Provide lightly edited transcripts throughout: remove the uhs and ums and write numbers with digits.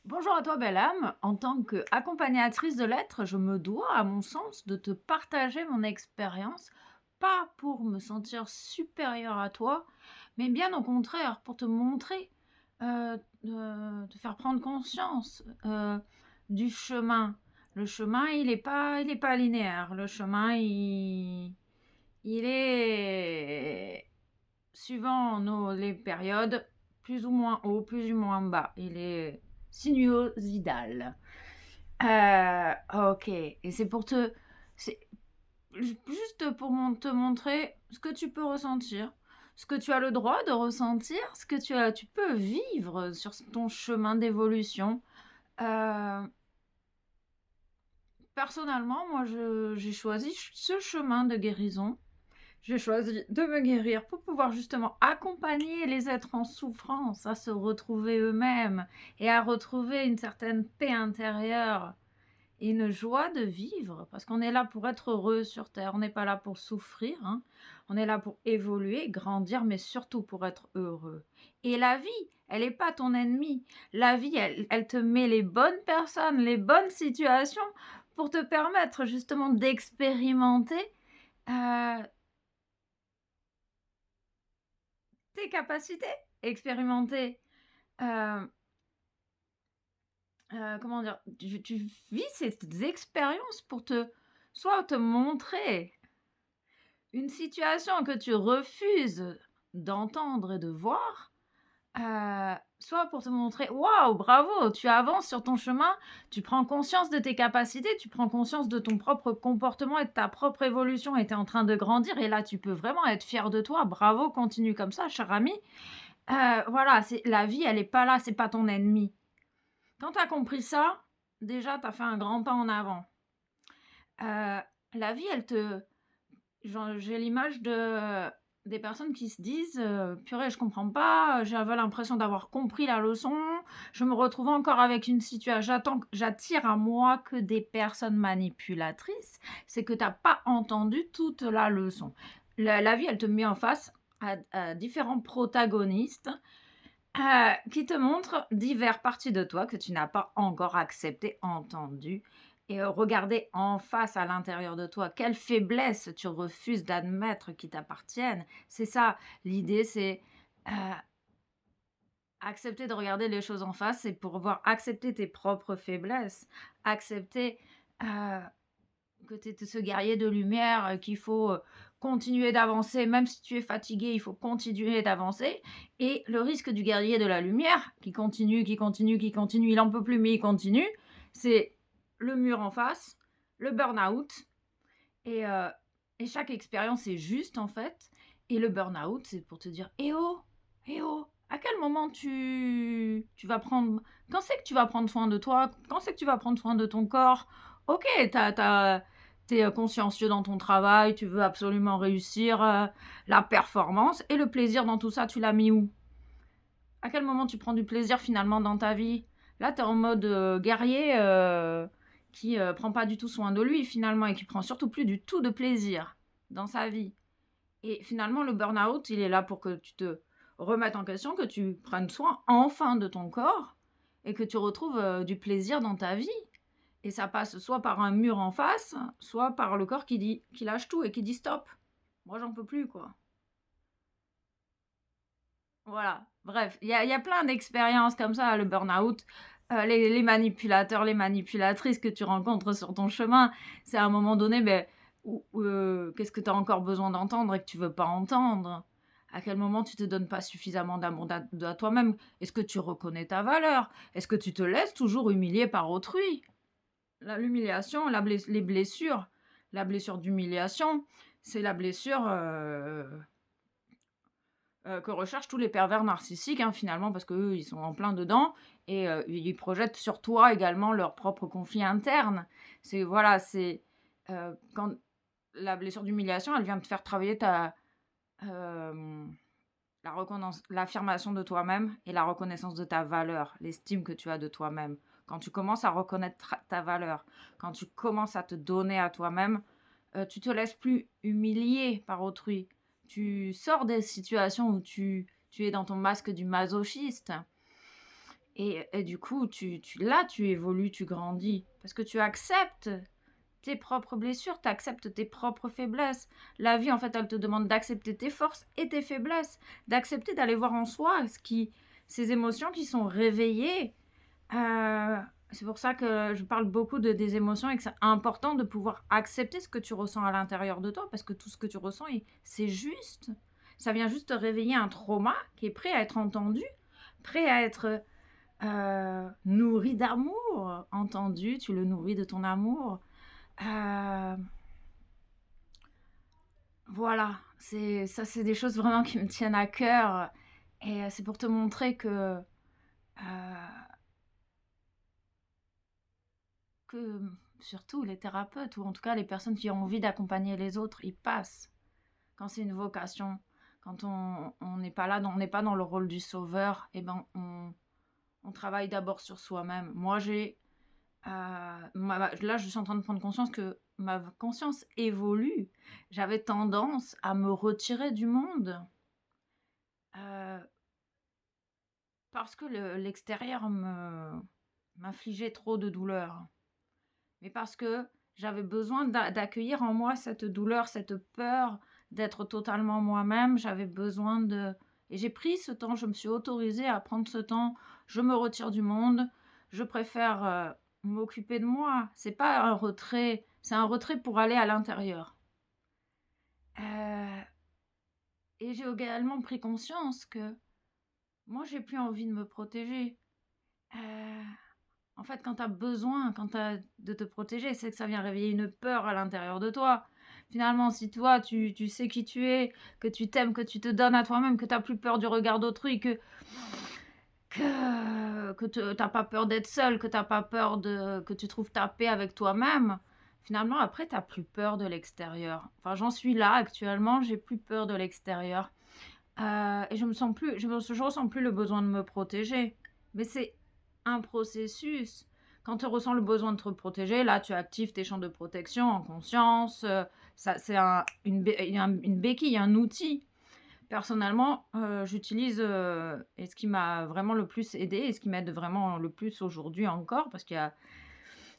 Bonjour à toi, belle âme. En tant qu'accompagnatrice de l'être, je me dois, à mon sens, de te partager mon expérience, pas pour me sentir supérieure à toi, mais bien au contraire, pour te montrer, te faire prendre conscience du chemin. Le chemin, il est pas linéaire. Le chemin, il est suivant les périodes, plus ou moins haut, plus ou moins bas. Il est sinuosidal. Ok. Et c'est juste pour te montrer ce que tu peux ressentir, ce que tu as le droit de ressentir, ce que tu peux vivre sur ton chemin d'évolution. Euh, Personnellement, moi, j'ai choisi ce chemin de guérison. J'ai choisi de me guérir pour pouvoir justement accompagner les êtres en souffrance à se retrouver eux-mêmes et à retrouver une certaine paix intérieure et une joie de vivre, parce qu'on est là pour être heureux sur Terre, on n'est pas là pour souffrir, hein. On est là pour évoluer, grandir, mais surtout pour être heureux. Et la vie, elle n'est pas ton ennemi. La vie, elle te met les bonnes personnes, les bonnes situations pour te permettre justement d'expérimenter euh, tes capacités, expérimenter, heu comment dire? Tu vis ces expériences pour soit te montrer une situation que tu refuses d'entendre et de voir, soit pour te montrer: «Waouh, bravo, tu avances sur ton chemin, tu prends conscience de tes capacités, tu prends conscience de ton propre comportement et de ta propre évolution et tu es en train de grandir et là, tu peux vraiment être fier de toi. Bravo, continue comme ça, cher ami». Voilà, c'est la vie, elle est pas là, c'est pas ton ennemi. Quand tu as compris ça, déjà, tu as fait un grand pas en avant. La vie, elle te j'ai l'image des personnes qui se disent, «Purée, je comprends pas, j'avais l'impression d'avoir compris la leçon, je me retrouve encore avec une situation. J'attire à moi que des personnes manipulatrices». C'est que tu as pas entendu toute la leçon. La vie, elle te met en face à différents protagonistes qui te montre diverses parties de toi que tu n'as pas encore acceptées, entendues et regardées en face à l'intérieur de toi. Quelles faiblesses tu refuses d'admettre qui t'appartiennent. C'est ça, l'idée, c'est, heu, accepter de regarder les choses en face, c'est pour pouvoir accepter tes propres faiblesses, accepter, heu que tu es ce guerrier de lumière, qu'il faut, continuer d'avancer, même si tu es fatigué, il faut continuer d'avancer et le risque du guerrier de la lumière qui continue, qui continue, qui continue, il en peut plus mais il continue, c'est le mur en face, le burn-out et chaque expérience est juste, en fait et le burn-out, c'est pour te dire: «Eh oh! Eh oh! À quel moment tu vas prendre quand c'est que tu vas prendre soin de toi? Quand c'est que tu vas prendre soin de ton corps? OK, tu es, consciencieux dans ton travail, tu veux absolument réussir, la performance et le plaisir dans tout ça, tu l'as mis où? À quel moment tu prends du plaisir finalement dans ta vie? Là, tu es en mode, guerrier, qui, prend pas du tout soin de lui finalement et qui prend surtout plus du tout de plaisir dans sa vie et finalement le burn-out, il est là pour que tu te remettes en question, que tu prennes soin enfin de ton corps et que tu retrouves, du plaisir dans ta vie et ça passe soit par un mur en face, soit par le corps qui lâche tout et qui dit: «Stop, moi j'en peux plus quoi». Voilà, bref, il y a plein d'expériences comme ça, le burn-out, les manipulateurs, les manipulatrices que tu rencontres sur ton chemin. C'est à un moment donné, beh, qu'est-ce que tu as encore besoin d'entendre et que tu veux pas entendre? À quel moment tu te donnes pas suffisamment d'amour à toi-même? Est-ce que tu reconnais ta valeur? Est-ce que tu te laisses toujours humilier par autrui? L'humiliation, les blessures, la blessure d'humiliation, c'est la blessure, que recherchent tous les pervers narcissiques, hein, finalement, parce qu'eux, ils sont en plein dedans et ils projettent sur toi également leurs propres conflits internes. C'est voilà, c'est, quand la blessure d'humiliation, elle vient te faire travailler hem, l'affirmation de toi-même et la reconnaissance de ta valeur, l'estime que tu as de toi-même. Quand tu commences à reconnaître ta valeur, quand tu commences à te donner à toi-même, tu te laisses plus humilier par autrui. Tu sors des situations où tu es dans ton masque du masochiste Et du coup, là, tu évolues, tu grandis. Parce que tu acceptes tes propres blessures, tu acceptes tes propres faiblesses. La vie, en fait, elle te demande d'accepter tes forces et tes faiblesses, d'accepter d'aller voir en soi ces émotions qui sont réveillées. C'est pour ça que je parle beaucoup des émotions et que c'est important de pouvoir accepter ce que tu ressens à l'intérieur de toi, parce que tout ce que tu ressens, c'est juste. Ça vient juste te réveiller un trauma qui est prêt à être entendu, prêt à être nourri d'amour. Entendu, tu le nourris de ton amour. Euh, voilà, c'est des choses vraiment qui me tiennent à cœur. Et c'est pour te montrer que surtout les thérapeutes, ou en tout cas les personnes qui ont envie d'accompagner les autres, ils passent. Quand c'est une vocation, quand on n'est pas là, on n'est pas dans le rôle du sauveur, et ben on travaille d'abord sur soi-même. Moi, là, je suis en train de prendre conscience que ma conscience évolue. J'avais tendance à me retirer du monde euh, parce que l'extérieur m'infligeait trop de douleur. Mais parce que j'avais besoin d'accueillir en moi cette douleur, cette peur d'être totalement moi-même. J'avais besoin de... Et j'ai pris ce temps, je me suis autorisée à prendre ce temps. Je me retire du monde. Je préfère m'occuper de moi. C'est pas un retrait, c'est un retrait pour aller à l'intérieur. Et j'ai également pris conscience que moi, j'ai plus envie de me protéger. En fait, quand tu as besoin, de te protéger, c'est que ça vient réveiller une peur à l'intérieur de toi. Finalement, si toi, tu sais qui tu es, que tu t'aimes, que tu te donnes à toi-même, que tu n'as plus peur du regard d'autrui, que tu n'as pas peur d'être seul, que tu n'as pas peur que tu trouves ta paix avec toi-même, finalement, après, tu n'as plus peur de l'extérieur. Enfin, j'en suis là actuellement, j'ai plus peur de l'extérieur. Et je ressens plus le besoin de me protéger. Mais c'est un processus. Quand tu ressens le besoin de te protéger, là, tu actives tes champs de protection en conscience. Ça, c'est une béquille, un outil. Personnellement, j'utilise, et ce qui m'a vraiment le plus aidé, et ce qui m'aide vraiment le plus aujourd'hui encore, parce qu'il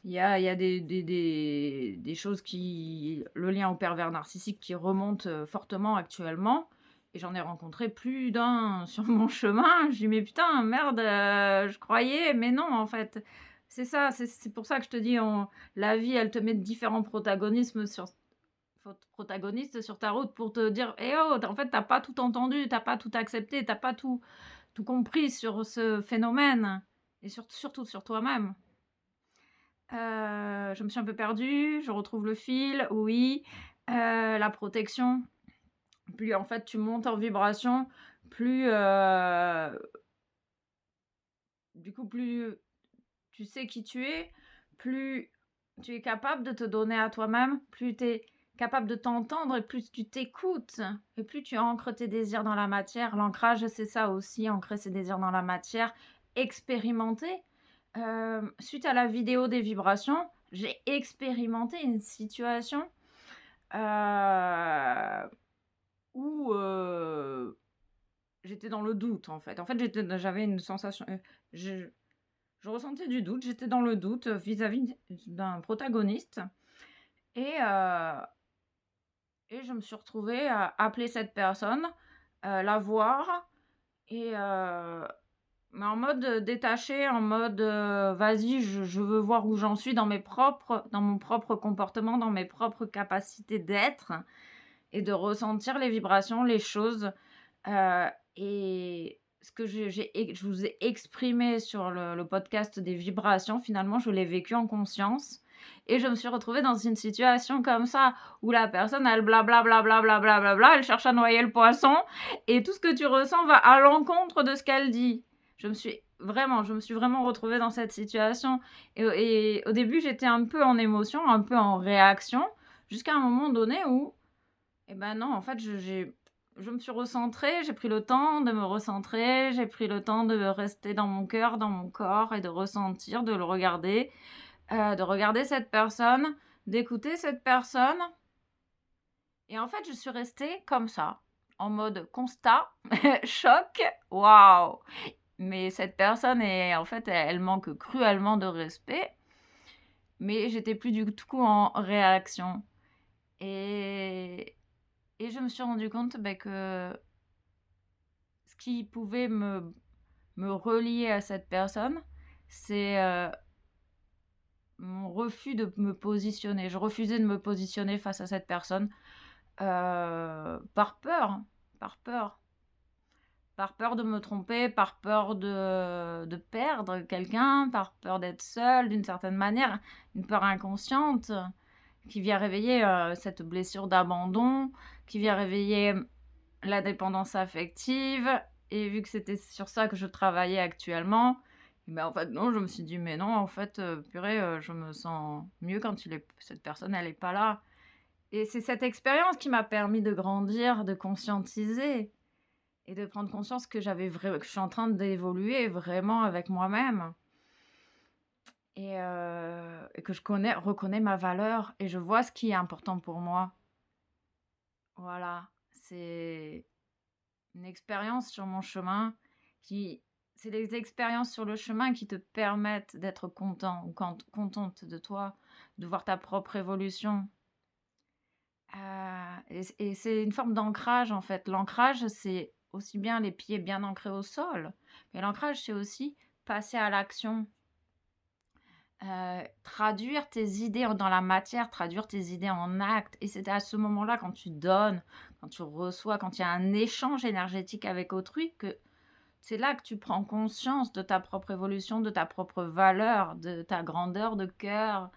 y a des choses qui... Le lien au pervers narcissique qui remonte fortement actuellement. Et j'en ai rencontré plus d'un sur mon chemin. Je dis, mais putain, merde, je croyais, mais non, en fait. C'est ça, c'est pour ça que je te dis, la vie, elle te met différents protagonistes sur ta route pour te dire, eh oh, en fait, t'as pas tout entendu, t'as pas tout accepté, t'as pas tout compris sur ce phénomène. Et surtout sur toi-même. Je me suis un peu perdue, je retrouve le fil, oui. La protection. Plus en fait tu montes en vibration, plus du coup plus tu sais qui tu es, plus tu es capable de te donner à toi-même, plus tu es capable de t'entendre et plus tu t'écoutes et plus tu ancres tes désirs dans la matière. L'ancrage, c'est ça aussi, ancrer ses désirs dans la matière, expérimenter. Suite à la vidéo des vibrations, j'ai expérimenté une situation où j'étais dans le doute, en fait. En fait, j'avais une sensation... je ressentais du doute, j'étais dans le doute vis-à-vis d'un protagoniste. Et je me suis retrouvée à appeler cette personne, la voir, et mais en mode détaché, en mode vas-y, je veux voir où j'en suis dans mon propre comportement, dans mes propres capacités d'être et de ressentir les vibrations, les choses. Et ce que je vous ai exprimé sur le podcast des vibrations, finalement, je l'ai vécu en conscience. Et je me suis retrouvée dans une situation comme ça, où la personne, elle blablabla, elle cherche à noyer le poisson, et tout ce que tu ressens va à l'encontre de ce qu'elle dit. Je me suis vraiment retrouvée dans cette situation. Et au début, j'étais un peu en émotion, un peu en réaction, jusqu'à un moment donné où, eh ben non, en fait, je me suis recentrée, j'ai pris le temps de me recentrer, j'ai pris le temps de rester dans mon cœur, dans mon corps, et de ressentir, de le regarder, de regarder cette personne, d'écouter cette personne. Et en fait, je suis restée comme ça, en mode constat, choc, waouh. Mais cette personne est en fait, elle manque cruellement de respect, mais j'étais plus du tout en réaction et je me suis rendu compte, que ce qui pouvait me relier à cette personne, c'est, mon refus de me positionner. Je refusais de me positionner face à cette personne, par peur, hein, par peur. Par peur de me tromper, par peur de perdre quelqu'un, par peur d'être seule d'une certaine manière, une peur inconsciente qui vient réveiller, cette blessure d'abandon, qui vient réveiller, la dépendance affective et vu que c'était sur ça que je travaillais actuellement, en fait, non, je me suis dit: «Mais non, en fait, purée, je me sens mieux quand cette personne, elle est pas là» et c'est cette expérience qui m'a permis de grandir, de conscientiser. Et de prendre conscience que je suis en train d'évoluer vraiment avec moi-même et que je reconnais ma valeur et je vois ce qui est important pour moi. Voilà, c'est une expérience sur mon chemin qui c'est les expériences sur le chemin qui te permettent d'être content ou contente de toi, de voir ta propre évolution. Et c'est une forme d'ancrage, en fait. L'ancrage, c'est aussi bien les pieds bien ancrés au sol, mais l'ancrage, c'est aussi passer à l'action, traduire tes idées dans la matière, traduire tes idées en actes et c'est à ce moment-là, quand tu donnes, quand tu reçois, quand il y a un échange énergétique avec autrui que c'est là que tu prends conscience de ta propre évolution, de ta propre valeur, de ta grandeur de cœur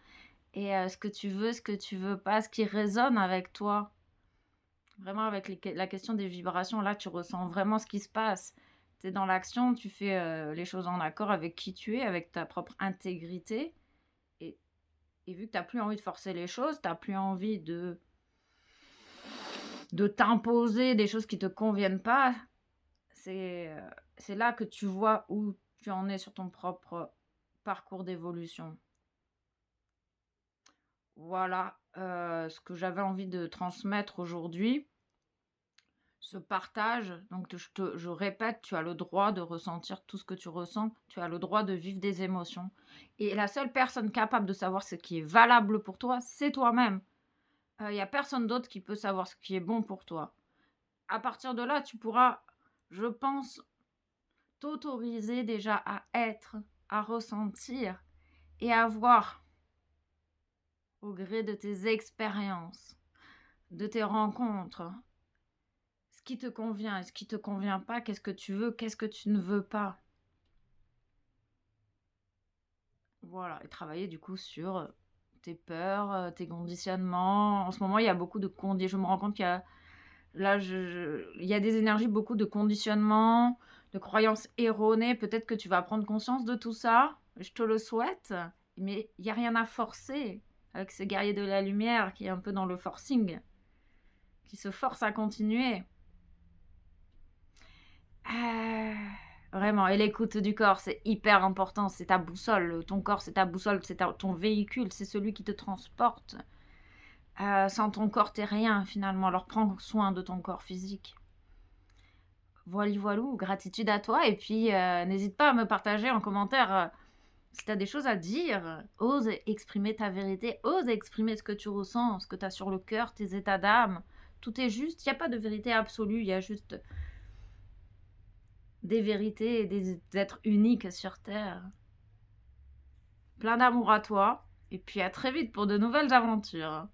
et ce que tu veux, ce que tu veux pas, ce qui résonne avec toi. Vraiment avec la question des vibrations, là, tu ressens vraiment ce qui se passe. Tu es dans l'action, tu fais, les choses en accord avec qui tu es, avec ta propre intégrité et vu que tu as plus envie de forcer les choses, tu as plus envie de t'imposer des choses qui te conviennent pas, c'est là que tu vois où tu en es sur ton propre parcours d'évolution. Voilà, ce que j'avais envie de transmettre aujourd'hui. Ce partage, donc je répète, tu as le droit de ressentir tout ce que tu ressens, tu as le droit de vivre des émotions. Et la seule personne capable de savoir ce qui est valable pour toi, c'est toi-même. Il y a personne d'autre qui peut savoir ce qui est bon pour toi. À partir de là, tu pourras, je pense, t'autoriser déjà à être, à ressentir et à voir au gré de tes expériences, de tes rencontres, ce qui te convient et ce qui te convient pas, qu'est-ce que tu veux, qu'est-ce que tu ne veux pas. Voilà, et travailler du coup sur, tes peurs, tes conditionnements. En ce moment, il y a beaucoup de je me rends compte qu'il y a là, il y a des énergies, beaucoup de conditionnements, de croyances erronées. Peut-être que tu vas prendre conscience de tout ça, je te le souhaite, mais il y a rien à forcer avec ce guerrier de la lumière qui est un peu dans le forcing, qui se force à continuer. Ah, vraiment et l'écoute du corps, c'est hyper important, c'est ta boussole, ton corps, c'est ta boussole, c'est ton véhicule, c'est celui qui te transporte. Sans ton corps, tu rien finalement, alors prends soin de ton corps physique. Voili voilou, gratitude à toi et puis, n'hésite pas à me partager en commentaire, si tu as des choses à dire. Ose exprimer ta vérité, ose exprimer ce que tu ressens, ce que tu as sur le cœur, tes états d'âme. Tout est juste, il y a pas de vérité absolue, il y a juste des vérités et des êtres uniques sur terre. Plein d'amour à toi et puis à très vite pour de nouvelles aventures.